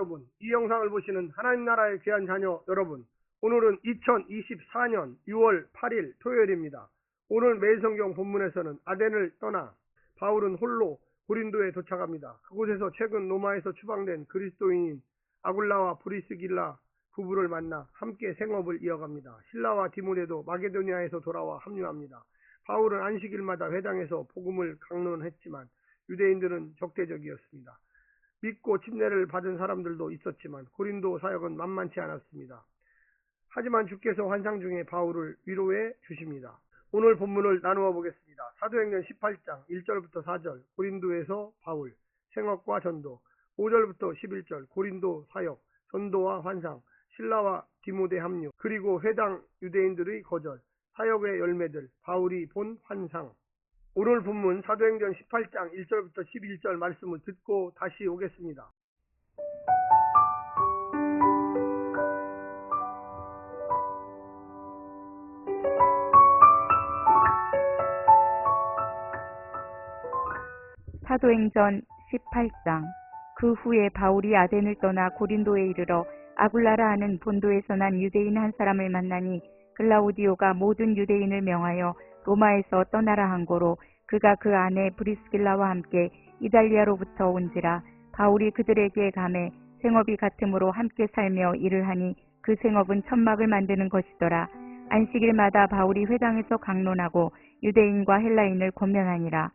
여러분, 이 영상을 보시는 하나님 나라의 귀한 자녀 여러분, 오늘은 2024년 6월 8일 토요일입니다. 오늘 매일성경 본문에서는 아덴을 떠나 바울은 홀로 고린도에 도착합니다. 그곳에서 최근 로마에서 추방된 그리스도인인 아굴라와 브리스길라 부부를 만나 함께 생업을 이어갑니다. 실라와 디모데도 마게도니아에서 돌아와 합류합니다. 바울은 안식일마다 회당에서 복음을 강론했지만 유대인들은 적대적이었습니다. 믿고 침례를 받은 사람들도 있었지만 고린도 사역은 만만치 않았습니다. 하지만 주께서 환상 중에 바울을 위로해 주십니다. 오늘 본문을 나누어 보겠습니다. 사도행전 18장 1절부터 4절 고린도에서 바울 생업과 전도, 5절부터 11절 고린도 사역, 전도와 환상, 실라와 디모데 합류, 그리고 회당 유대인들의 거절, 사역의 열매들, 바울이 본 환상. 오늘 본문 사도행전 18장 1절부터 11절 말씀을 듣고 다시 오겠습니다. 사도행전 18장. 그 후에 바울이 아덴을 떠나 고린도에 이르러 아굴라라 하는 본도에서 난 유대인 한 사람을 만나니 글라우디오가 모든 유대인을 명하여 로마에서 떠나라 한 고로 그가 그 아내 브리스길라와 함께 이달리아로부터 온지라. 바울이 그들에게 가매 생업이 같으므로 함께 살며 일을 하니 그 생업은 천막을 만드는 것이더라. 안식일마다 바울이 회당에서 강론하고 유대인과 헬라인을 권면하니라.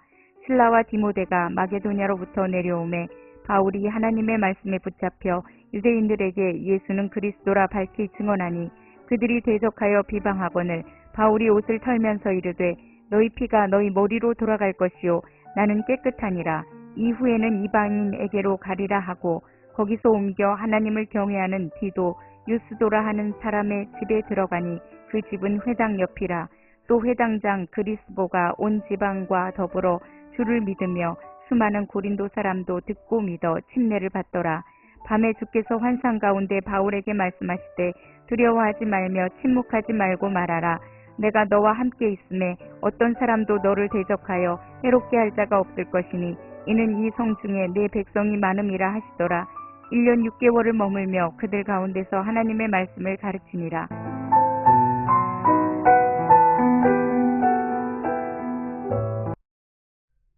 실라와 디모데가 마게도냐로부터 내려오매 바울이 하나님의 말씀에 붙잡혀 유대인들에게 예수는 그리스도라 밝히 증언하니 그들이 대적하여 비방하거늘 바울이 옷을 털면서 이르되 너희 피가 너희 머리로 돌아갈 것이요 나는 깨끗하니라. 이후에는 이방인에게로 가리라 하고 거기서 옮겨 하나님을 경외하는 디도 유스도라 하는 사람의 집에 들어가니 그 집은 회당 옆이라. 또 회당장 그리스보가 온 지방과 더불어 주를 믿으며 수많은 고린도 사람도 듣고 믿어 침례를 받더라. 밤에 주께서 환상 가운데 바울에게 말씀하시되 두려워하지 말며 침묵하지 말고 말하라. 내가 너와 함께 있음에 어떤 사람도 너를 대적하여 해롭게 할 자가 없을 것이니 이는 이 성 중에 내 백성이 많음이라 하시더라. 1년 6개월을 머물며 그들 가운데서 하나님의 말씀을 가르치니라.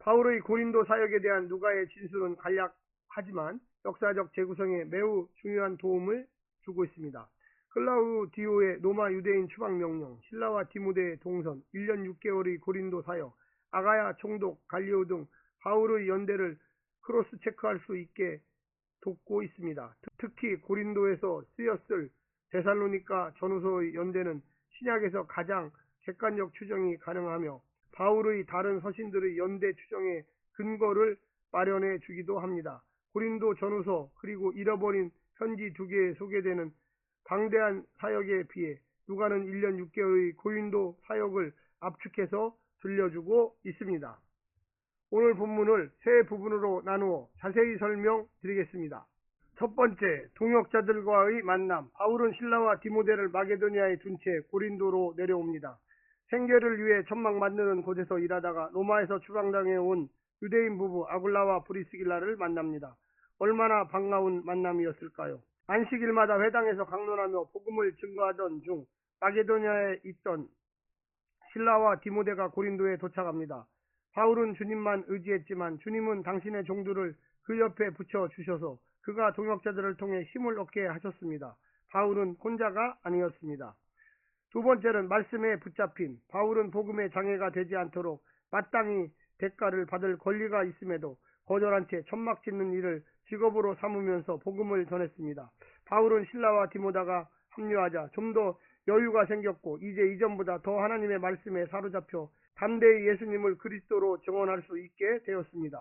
바울의 고린도 사역에 대한 누가의 진술은 간략하지만 역사적 재구성에 매우 중요한 도움을 주고 있습니다. 클라우디오의 로마 유대인 추방 명령, 실라와 디모데의 동선, 1년 6개월의 고린도 사역, 아가야 총독 갈리오 등 바울의 연대를 크로스 체크할 수 있게 돕고 있습니다. 특히 고린도에서 쓰였을 데살로니가 전후서의 연대는 신약에서 가장 객관적 추정이 가능하며 바울의 다른 서신들의 연대 추정의 근거를 마련해 주기도 합니다. 고린도 전후서 그리고 잃어버린 편지 2개에 소개되는 방대한 사역에 비해 누가는 1년 6개월의 고린도 사역을 압축해서 들려주고 있습니다. 오늘 본문을 세 부분으로 나누어 자세히 설명드리겠습니다. 첫 번째, 동역자들과의 만남. 바울은 실라와 디모데를 마게도니아에 둔 채 고린도로 내려옵니다. 생계를 위해 천막 만드는 곳에서 일하다가 로마에서 추방당해 온 유대인 부부 아굴라와 브리스길라를 만납니다. 얼마나 반가운 만남이었을까요? 안식일마다 회당에서 강론하며 복음을 증거하던 중 마게도니아에 있던 실라와 디모데가 고린도에 도착합니다. 바울은 주님만 의지했지만 주님은 당신의 종들을 그 옆에 붙여주셔서 그가 동역자들을 통해 힘을 얻게 하셨습니다. 바울은 혼자가 아니었습니다. 두 번째는 말씀에 붙잡힌. 바울은 복음의 장애가 되지 않도록 마땅히 대가를 받을 권리가 있음에도 거절한 채 천막 짓는 일을 직업으로 삼으면서 복음을 전했습니다. 바울은 실라와 디모데가 합류하자 좀 더 여유가 생겼고 이제 이전보다 더 하나님의 말씀에 사로잡혀 담대히 예수님을 그리스도로 증언할 수 있게 되었습니다.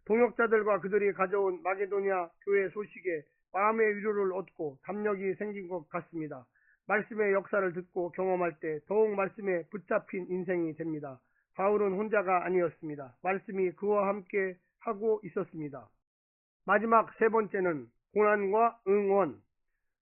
동역자들과 그들이 가져온 마게도니아 교회 소식에 마음의 위로를 얻고 담력이 생긴 것 같습니다. 말씀의 역사를 듣고 경험할 때 더욱 말씀에 붙잡힌 인생이 됩니다. 바울은 혼자가 아니었습니다. 말씀이 그와 함께 하고 있었습니다. 마지막 세 번째는 고난과 응원.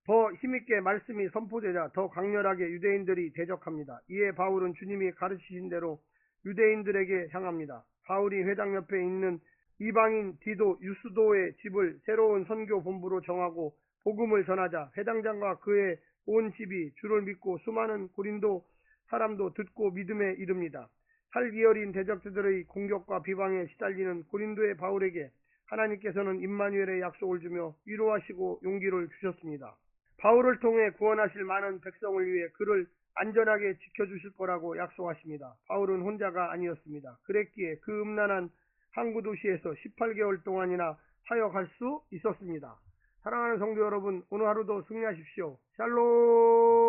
더 힘있게 말씀이 선포되자 더 강렬하게 유대인들이 대적합니다. 이에 바울은 주님이 가르치신 대로 유대인들에게 향합니다. 바울이 회당 옆에 있는 이방인 디도 유스도의 집을 새로운 선교 본부로 정하고 복음을 전하자 회당장과 그의 온 집이 주를 믿고 수많은 고린도 사람도 듣고 믿음에 이릅니다. 살기어린 대적자들의 공격과 비방에 시달리는 고린도의 바울에게 하나님께서는 임마누엘의 약속을 주며 위로하시고 용기를 주셨습니다. 바울을 통해 구원하실 많은 백성을 위해 그를 안전하게 지켜주실 거라고 약속하십니다. 바울은 혼자가 아니었습니다. 그랬기에 그 음란한 항구 도시에서 18개월 동안이나 사역할 수 있었습니다. 사랑하는 성도 여러분, 오늘 하루도 승리하십시오. 샬롬.